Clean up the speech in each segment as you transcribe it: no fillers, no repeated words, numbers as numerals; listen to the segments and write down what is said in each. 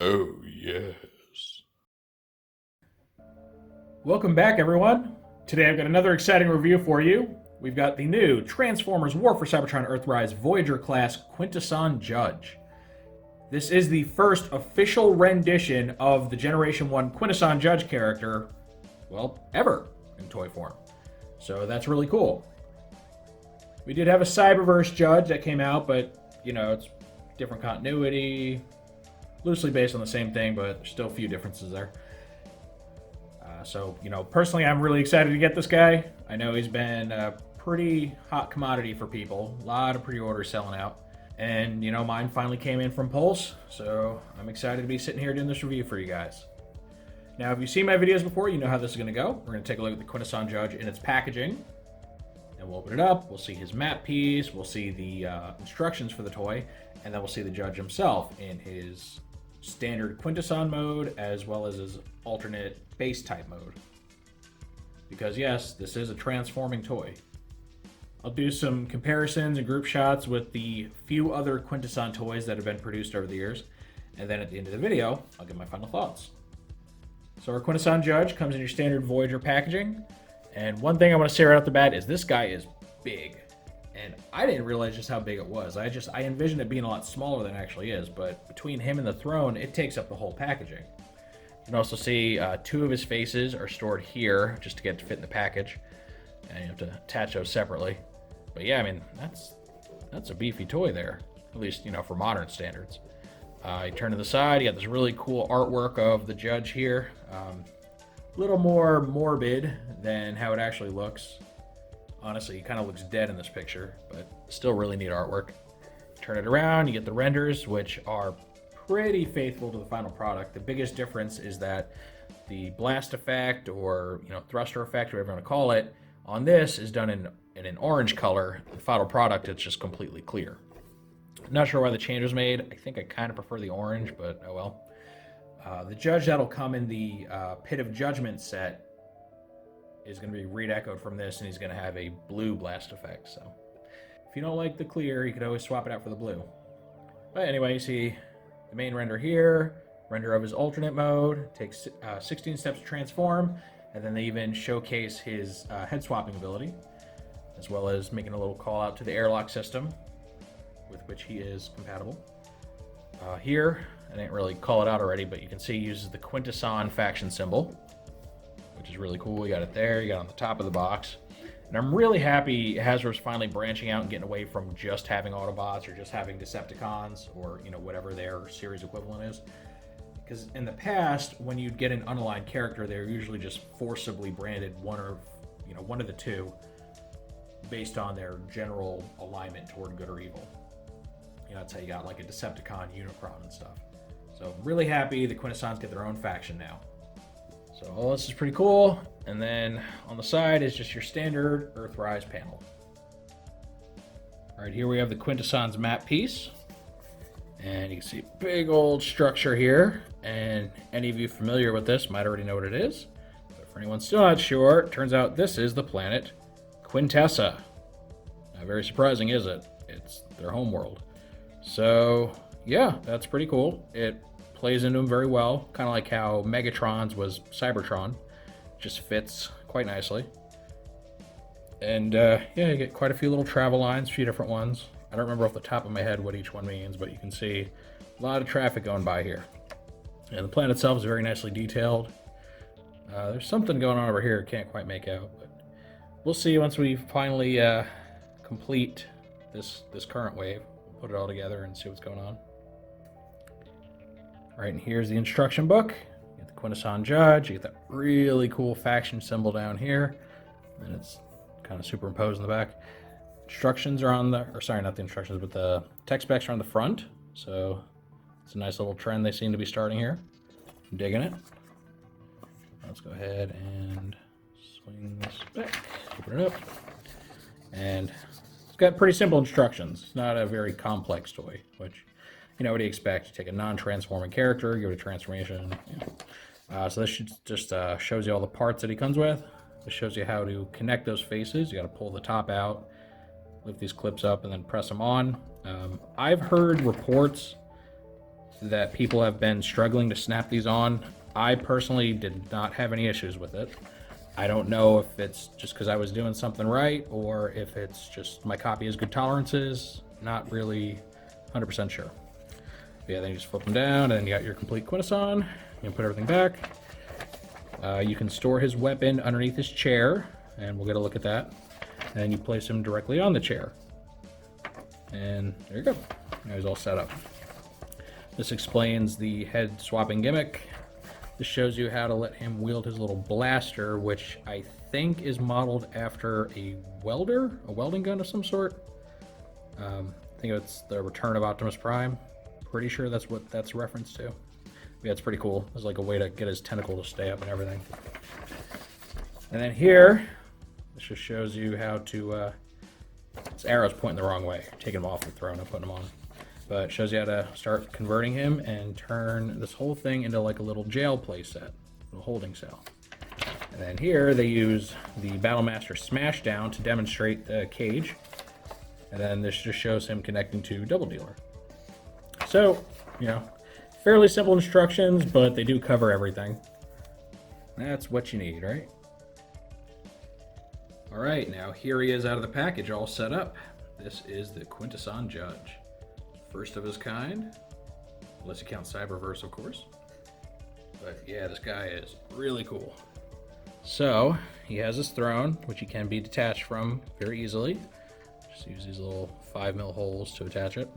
Oh, yes. Welcome back, everyone. Today I've got another exciting review for you. We've got the new Transformers War for Cybertron Earthrise Voyager class Quintesson Judge. This is the first official rendition of the Generation 1 Quintesson Judge character, well, ever in toy form. So that's really cool. We did have a Cyberverse Judge that came out, but, you know, it's different continuity, loosely based on the same thing, but there's still a few differences there. So, personally, I'm really excited to get this guy. I know he's been a pretty hot commodity for people. A lot of pre-orders selling out. And, mine finally came in from Pulse, so I'm excited to be sitting here doing this review for you guys. Now, if you've seen my videos before, you know how this is going to go. We're going to take a look at the Quintesson Judge in its packaging. And we'll open it up, we'll see his map piece, we'll see the instructions for the toy, and then we'll see the Judge himself in his standard Quintesson mode, as well as his alternate base type mode. Because yes, this is a transforming toy. I'll do some comparisons and group shots with the few other Quintesson toys that have been produced over the years, and then at the end of the video, I'll give my final thoughts. So our Quintesson Judge comes in your standard Voyager packaging, and one thing I want to say right off the bat is this guy is big. And I didn't realize just how big it was. I envisioned it being a lot smaller than it actually is, but between him and the throne, it takes up the whole packaging. You can also see two of his faces are stored here just to get to fit in the package, and you have to attach those separately. But yeah, I mean, that's a beefy toy there, at least, for modern standards. You turn to the side, you got this really cool artwork of the Judge here. A little more morbid than how it actually looks. Honestly, he kind of looks dead in this picture, but still really neat artwork. Turn it around, you get the renders, which are pretty faithful to the final product. The biggest difference is that the blast effect, or thruster effect, whatever you want to call it, on this is done in an orange color. The final product, it's just completely clear. Not sure why the change was made. I think I kind of prefer the orange, but oh well. The Judge that'll come in the Pit of Judgment set is going to be re-echoed from this, and he's going to have a blue blast effect. So if you don't like the clear, you could always swap it out for the blue. But anyway, you see the main render here, render of his alternate mode, takes 16 steps to transform, and then they even showcase his head swapping ability, as well as making a little call out to the airlock system with which he is compatible. Here, I didn't really call it out already, but you can see he uses the Quintesson faction symbol, which is really cool. You got it there, you got it on the top of the box. And I'm really happy Hasbro's finally branching out and getting away from just having Autobots or just having Decepticons, or whatever their series equivalent is. Because in the past, when you'd get an unaligned character, they're usually just forcibly branded one of the two based on their general alignment toward good or evil. That's how you got like a Decepticon, Unicron, and stuff. So I'm really happy the Quintessons get their own faction now. So all this is pretty cool. And then on the side is just your standard Earthrise panel. All right, here we have the Quintesson's map piece. And you can see a big old structure here. And any of you familiar with this might already know what it is. But for anyone still not sure, it turns out this is the planet Quintessa. Not very surprising, is it? It's their homeworld. So yeah, that's pretty cool. It plays into them very well, kind of like how Megatron's was Cybertron. Just fits quite nicely. And yeah, you get quite a few little travel lines, a few different ones. I don't remember off the top of my head what each one means, but you can see a lot of traffic going by here. And the planet itself is very nicely detailed. There's something going on over here I can't quite make out, but we'll see once we finally complete this current wave. We'll put it all together and see what's going on. All right, and here's the instruction book. You get the Quintesson Judge, you get that really cool faction symbol down here, and it's kind of superimposed in the back. Instructions are on the, or sorry, not the instructions, but the tech specs are on the front. So it's a nice little trend they seem to be starting here. I'm digging it. Let's go ahead and swing this back, open it up. And it's got pretty simple instructions. It's not a very complex toy, which, what do you expect? You take a non-transforming character, give it a transformation. So this just shows you all the parts that he comes with. This shows you how to connect those faces. You got to pull the top out, lift these clips up, and then press them on. I've heard reports that people have been struggling to snap these on. I personally did not have any issues with it. I don't know if it's just because I was doing something right or if it's just my copy has good tolerances. Not really 100% sure. But yeah, then you just flip them down and then you got your complete Quintesson. You can put everything back. You can store his weapon underneath his chair, and we'll get a look at that. And then you place him directly on the chair. And there you go. Now he's all set up. This explains the head swapping gimmick. This shows you how to let him wield his little blaster, which I think is modeled after a welding gun of some sort. I think it's the Return of Optimus Prime. Pretty sure that's what that's referenced to. Yeah, it's pretty cool. There's like a way to get his tentacle to stay up and everything. And then here, this just shows you how to, this arrow's pointing the wrong way. Taking him off the throne and putting him on. But it shows you how to start converting him and turn this whole thing into like a little jail playset, a holding cell. And then here they use the Battlemaster Smashdown to demonstrate the cage. And then this just shows him connecting to Double Dealer. So, you know, fairly simple instructions, but they do cover everything. That's what you need, right? All right, now here he is out of the package, all set up. This is the Quintesson Judge. First of his kind, unless you count Cyberverse, of course. But yeah, this guy is really cool. So, he has his throne, which he can be detached from very easily. Just use these little 5mm holes to attach it.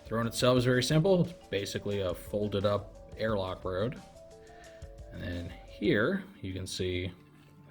Throne itself is very simple. It's basically a folded up airlock road. And then here you can see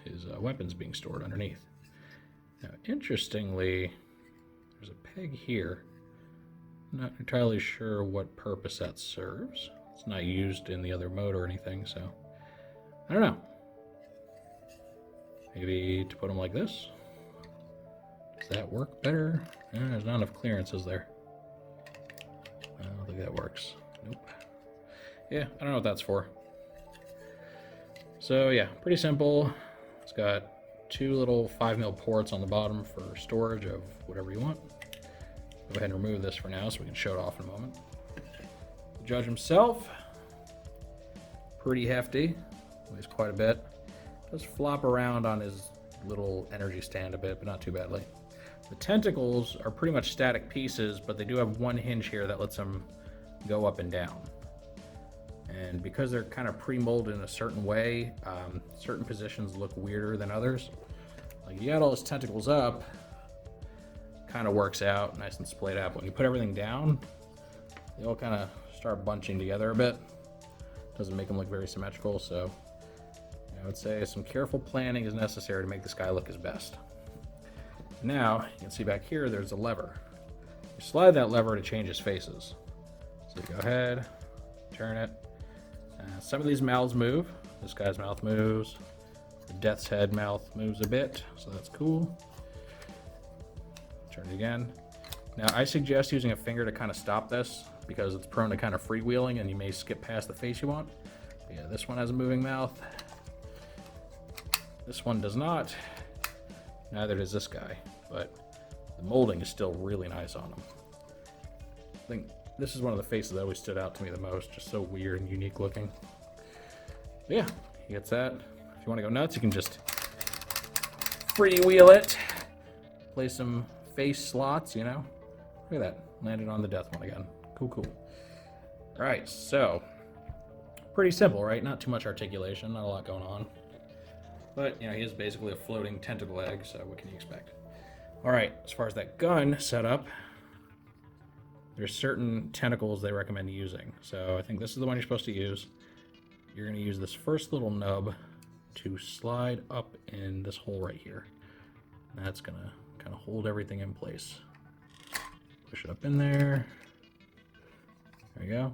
his weapons being stored underneath. Now, interestingly, there's a peg here. Not entirely sure what purpose that serves. It's not used in the other mode or anything, so I don't know. Maybe to put them like this. Does that work better? There's not enough clearances there. I don't think that works. Nope. Yeah, I don't know what that's for. So yeah, pretty simple. It's got two little 5mm ports on the bottom for storage of whatever you want. Go ahead and remove this for now so we can show it off in a moment. The Judge himself, pretty hefty, weighs quite a bit. Does flop around on his little energy stand a bit, but not too badly. The tentacles are pretty much static pieces, but they do have one hinge here that lets them go up and down. And because they're kind of pre-molded in a certain way, certain positions look weirder than others. Like you got all his tentacles up, kind of works out nice and splayed out. But when you put everything down, they all kind of start bunching together a bit. Doesn't make them look very symmetrical, so I would say some careful planning is necessary to make this guy look his best. Now, you can see back here, there's a lever. You slide that lever to change his faces. So you go ahead, turn it. Some of these mouths move. This guy's mouth moves. The Death's Head mouth moves a bit, so that's cool. Turn it again. Now, I suggest using a finger to kind of stop this because it's prone to kind of freewheeling and you may skip past the face you want. But yeah, this one has a moving mouth. This one does not. Neither does this guy, but the molding is still really nice on him. I think this is one of the faces that always stood out to me the most, just so weird and unique looking. But yeah, he gets that. If you want to go nuts, you can just freewheel it. Play some face slots, you know. Look at that, landed on the death one again. Cool, cool. All right, so pretty simple, right? Not too much articulation, not a lot going on. But, you know, he is basically a floating tentacle egg, so what can you expect? All right, as far as that gun setup, there's certain tentacles they recommend using. So I think this is the one you're supposed to use. You're going to use this first little nub to slide up in this hole right here. That's going to kind of hold everything in place. Push it up in there. There you go.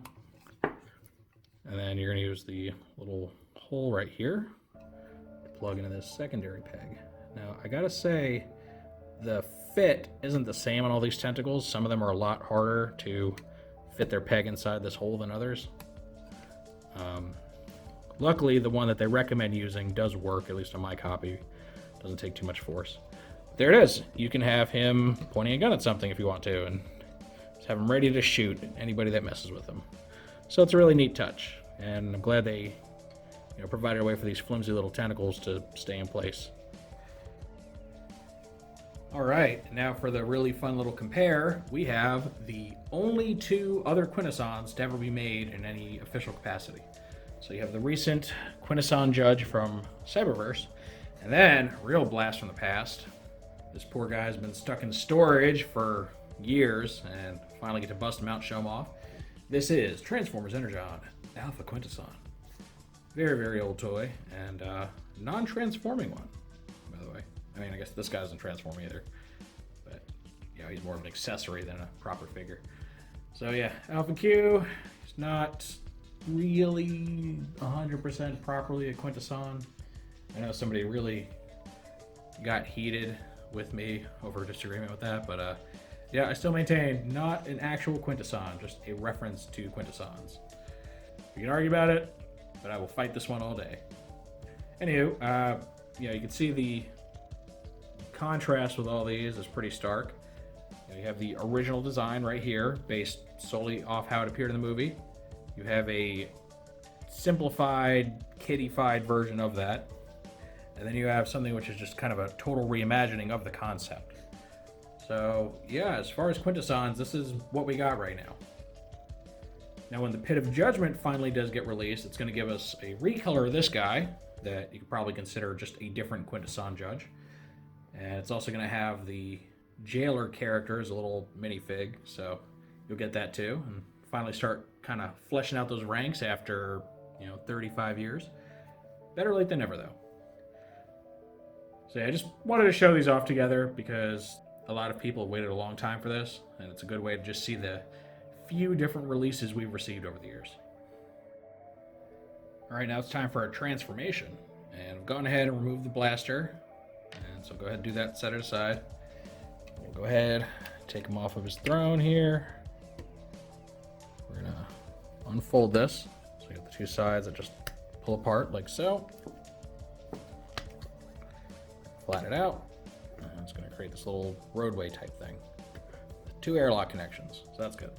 And then you're going to use the little hole right here to plug into this secondary peg. Now, I gotta say, the fit isn't the same on all these tentacles. Some of them are a lot harder to fit their peg inside this hole than others. Luckily, the one that they recommend using does work, at least on my copy. Doesn't take too much force. There it is. You can have him pointing a gun at something if you want to, and just have him ready to shoot anybody that messes with him. So it's a really neat touch, and I'm glad they provided a way for these flimsy little tentacles to stay in place. All right, now for the really fun little compare, we have the only two other Quintessons to ever be made in any official capacity. So you have the recent Quintesson Judge from Cyberverse, and then, real blast from the past, this poor guy's been stuck in storage for years, and finally get to bust him out and show him off. This is Transformers Energon Alpha Quintesson. Very, very old toy, and non-transforming one, by the way. I mean, I guess this guy doesn't transform either, but he's more of an accessory than a proper figure. So yeah, Alpha Q, he's not really 100% properly a Quintesson. I know somebody really got heated with me over disagreement with that, but yeah, I still maintain not an actual Quintesson, just a reference to Quintessons. We can argue about it, but I will fight this one all day. Anywho, you can see the contrast with all these is pretty stark. You have the original design right here, based solely off how it appeared in the movie. You have a simplified, kiddified version of that. And then you have something which is just kind of a total reimagining of the concept. So yeah, as far as Quintessons, this is what we got right now. Now when the Pit of Judgment finally does get released, it's going to give us a recolor of this guy that you could probably consider just a different Quintesson Judge. And it's also going to have the Jailer character as a little minifig, so you'll get that too. And finally start kind of fleshing out those ranks after 35 years. Better late than never, though. So yeah, I just wanted to show these off together because a lot of people have waited a long time for this, and it's a good way to just see the few different releases we've received over the years. All right, now it's time for our transformation, and I've gone ahead and removed the blaster, and so go ahead and do that, set it aside. We'll go ahead, take him off of his throne here. We're gonna unfold this, so you have the two sides that just pull apart like so. Flatten it out, and it's gonna create this little roadway type thing. Two airlock connections, so that's good.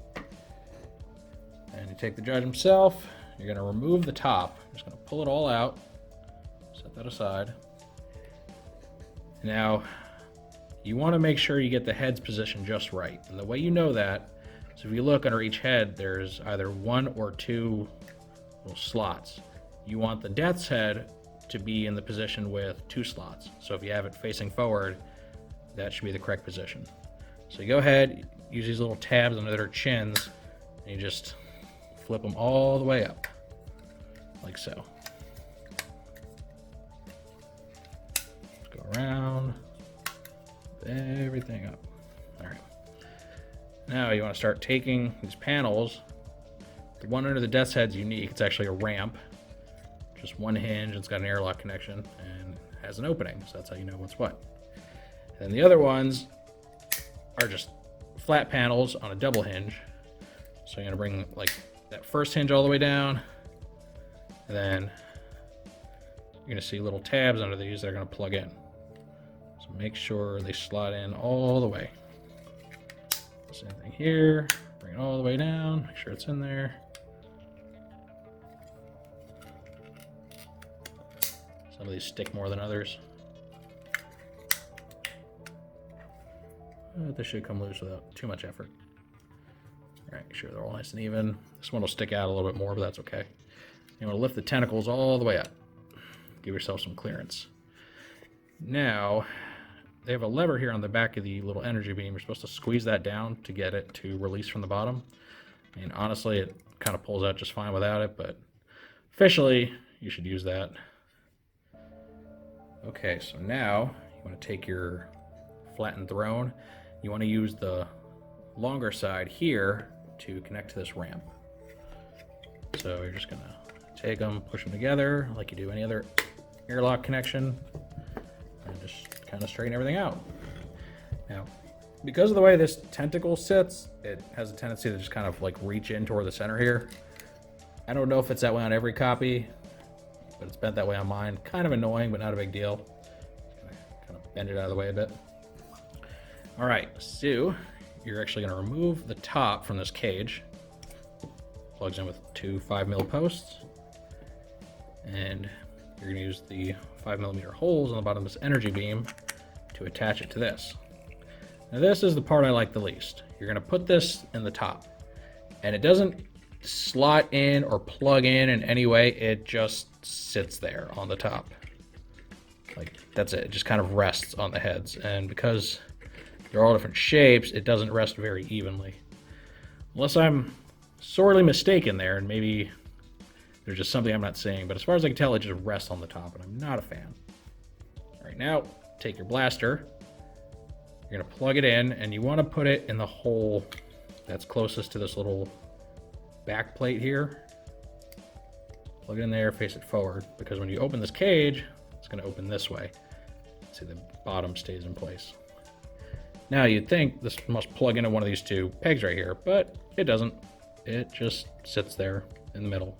And you take the Judge himself, you're going to remove the top. You're just going to pull it all out, set that aside. Now, you want to make sure you get the head's position just right. And the way you know that is if you look under each head, there's either one or two little slots. You want the Death's head to be in the position with two slots. So if you have it facing forward, that should be the correct position. So you go ahead, use these little tabs under their chins, and you just flip them all the way up, like so. Go around, everything up. All right. Now you want to start taking these panels. The one under the Death's head is unique. It's actually a ramp, just one hinge, and it's got an airlock connection and has an opening, so that's how you know what's what. And then the other ones are just flat panels on a double hinge. So you're gonna bring like that first hinge all the way down, and then you're gonna see little tabs under these that are gonna plug in. So make sure they slot in all the way. Same thing here, bring it all the way down, make sure it's in there. Some of these stick more than others. This should come loose without too much effort. All right, make sure they're all nice and even. This one will stick out a little bit more, but that's okay. You want to lift the tentacles all the way up. Give yourself some clearance. Now, they have a lever here on the back of the little energy beam. You're supposed to squeeze that down to get it to release from the bottom. I mean, honestly, it kind of pulls out just fine without it, but officially, you should use that. Okay, so now you want to take your flattened throne. You want to use the longer side here to connect to this ramp. So you're just going to take them, push them together like you do any other airlock connection, and just kind of straighten everything out. Now, because of the way this tentacle sits, it has a tendency to just kind of like reach in toward the center here. I don't know if it's that way on every copy, but it's bent that way on mine. Kind of annoying, but not a big deal. Kind of bend it out of the way a bit. All right, so you're actually going to remove the top from this cage, plugs in with two 5mm posts. And you're going to use the 5mm holes on the bottom of this energy beam to attach it to this. Now this is the part I like the least. You're going to put this in the top. And it doesn't slot in or plug in any way. It just sits there on the top. Like, that's it. It just kind of rests on the heads. And because they're all different shapes, it doesn't rest very evenly. Unless I'm sorely mistaken there, and maybe there's just something I'm not seeing. But as far as I can tell, it just rests on the top, and I'm not a fan. All right, now take your blaster. You're going to plug it in, and you want to put it in the hole that's closest to this little back plate here. Plug it in there, face it forward, because when you open this cage, it's going to open this way. See, the bottom stays in place. Now you'd think this must plug into one of these two pegs right here, but it doesn't. It just sits there in the middle,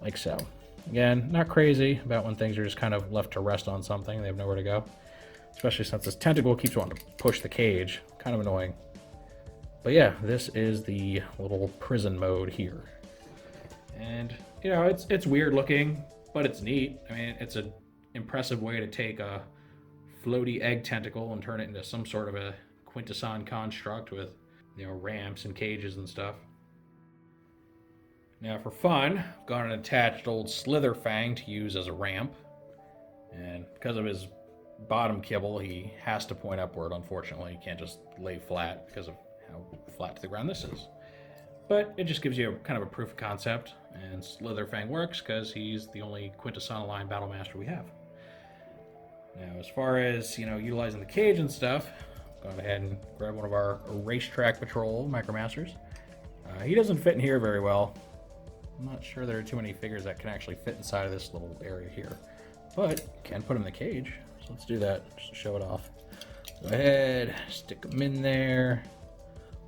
like so. Again, not crazy about when things are just kind of left to rest on something. They have nowhere to go, especially since this tentacle keeps wanting to push the cage. Kind of annoying. But yeah, this is the little prison mode here. And, you know, it's weird looking, but it's neat. I mean, it's an impressive way to take a floaty egg tentacle and turn it into some sort of a Quintesson construct with, you know, ramps and cages and stuff. Now for fun, I've got an attached old slither fang to use as a ramp. And because of his bottom kibble, he has to point upward, unfortunately. He can't just lay flat because of how flat to the ground this is. But it just gives you kind of a proof of concept, and Slitherfang works because he's the only Quintesson aligned battle master we have. Now, as far as, you know, utilizing the cage and stuff, go ahead and grab one of our racetrack patrol micromasters. He doesn't fit in here very well. I'm not sure there are too many figures that can actually fit inside of this little area here, but you can put him in the cage. So let's do that just to show it off. Go ahead, stick him in there.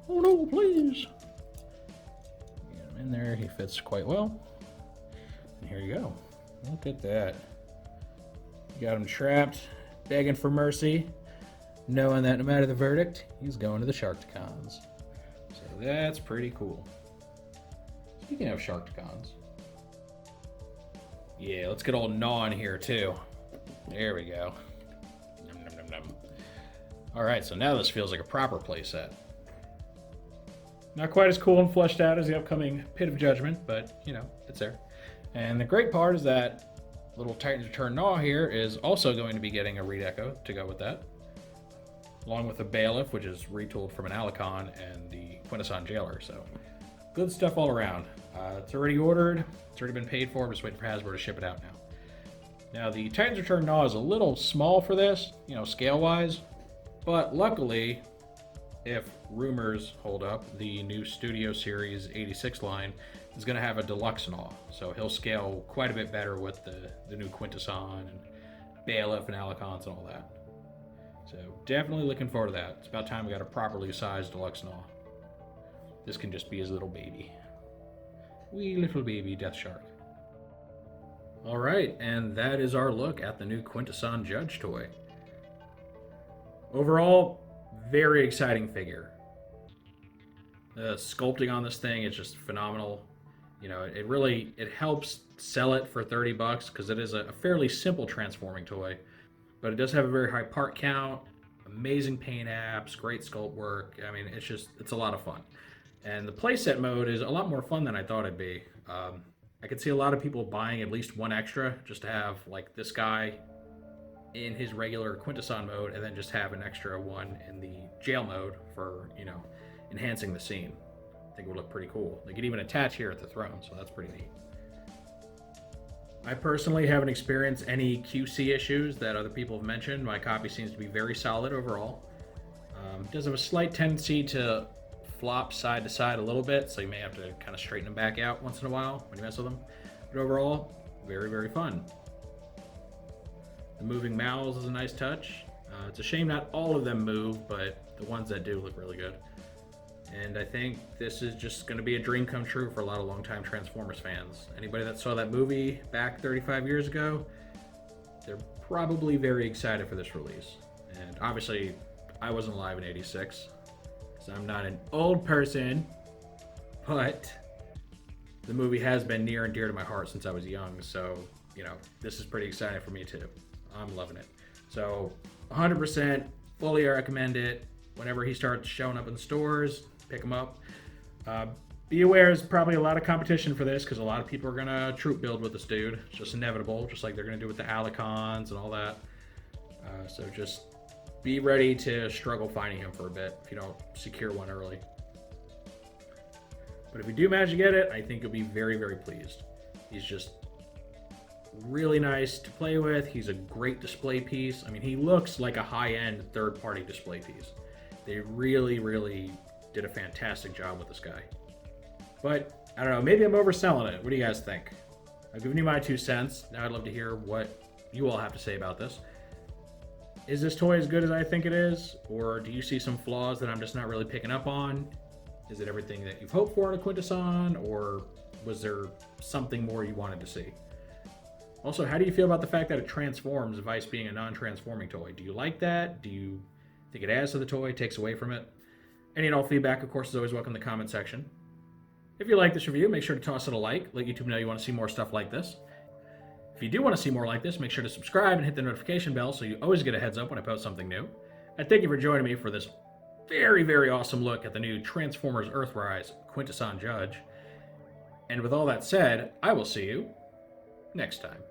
Oh no, please. Get him in there. He fits quite well. And here you go. Look at that. You got him trapped, begging for mercy, knowing that no matter the verdict, he's going to the Sharkticons. So that's pretty cool. Speaking of Sharkticons, yeah, let's get old Gnaw in here too. There we go. Nom, nom, nom, nom. All right, so now this feels like a proper playset. Not quite as cool and fleshed out as the upcoming Pit of Judgment, but, you know, it's there. And the great part is that little Titan's Return Gnaw here is also going to be getting a redeco to go with that, along with the Bailiff, which is retooled from an Alicon, and the Quintesson Jailer. So good stuff all around. It's already ordered. It's already been paid for. We're just waiting for Hasbro to ship it out now. Now, the Titan's Return Gnaw is a little small for this, you know, scale-wise, but luckily, if rumors hold up, the new Studio Series 86 line is going to have a deluxe Gnaw, so he'll scale quite a bit better with the new Quintesson and Bailiff and Alicons and all that. So definitely looking forward to that. It's about time we got a properly sized deluxe Gnaw. This can just be his little baby. Wee little baby Death Shark. Alright, and that is our look at the new Quintesson Judge toy. Overall, very exciting figure. The sculpting on this thing is just phenomenal. You know, it helps sell it for $30 because it is a fairly simple transforming toy, but it does have a very high part count, amazing paint apps, great sculpt work. I mean, it's a lot of fun. And the playset mode is a lot more fun than I thought it'd be. I could see a lot of people buying at least one extra just to have like this guy in his regular Quintesson mode, and then just have an extra one in the jail mode for, you know, enhancing the scene. I think it would look pretty cool. They could even attach here at the throne, so that's pretty neat. I personally haven't experienced any QC issues that other people have mentioned. My copy seems to be very solid overall. It does have a slight tendency to flop side to side a little bit, so you may have to kind of straighten them back out once in a while when you mess with them. But overall, very, very fun. The moving mouths is a nice touch. It's a shame not all of them move, but the ones that do look really good. And I think this is just going to be a dream come true for a lot of longtime Transformers fans. Anybody that saw that movie back 35 years ago, they're probably very excited for this release. And obviously, I wasn't alive in '86, so I'm not an old person, but the movie has been near and dear to my heart since I was young, so, this is pretty exciting for me too. I'm loving it. So, 100%, fully recommend it. Whenever he starts showing up in the stores, pick him up. Be aware there's probably a lot of competition for this because a lot of people are going to troop build with this dude. It's just inevitable, just like they're going to do with the Alicons and all that. So just be ready to struggle finding him for a bit if you don't secure one early. But if you do manage to get it, I think you'll be very, very pleased. He's just really nice to play with. He's a great display piece. I mean, he looks like a high-end third-party display piece. They really, really did a fantastic job with this guy. But, I don't know, maybe I'm overselling it. What do you guys think? I've given you my 2 cents. Now I'd love to hear what you all have to say about this. Is this toy as good as I think it is? Or do you see some flaws that I'm just not really picking up on? Is it everything that you've hoped for in a Quintesson? Or was there something more you wanted to see? Also, how do you feel about the fact that it transforms, Vice being a non-transforming toy? Do you like that? Do you think it adds to the toy, takes away from it? Any and all feedback, of course, is always welcome in the comment section. If you like this review, make sure to toss it a like. Let YouTube know you want to see more stuff like this. If you do want to see more like this, make sure to subscribe and hit the notification bell so you always get a heads up when I post something new. And thank you for joining me for this very, very awesome look at the new Tformers Earthrise Quintesson Judge. And with all that said, I will see you next time.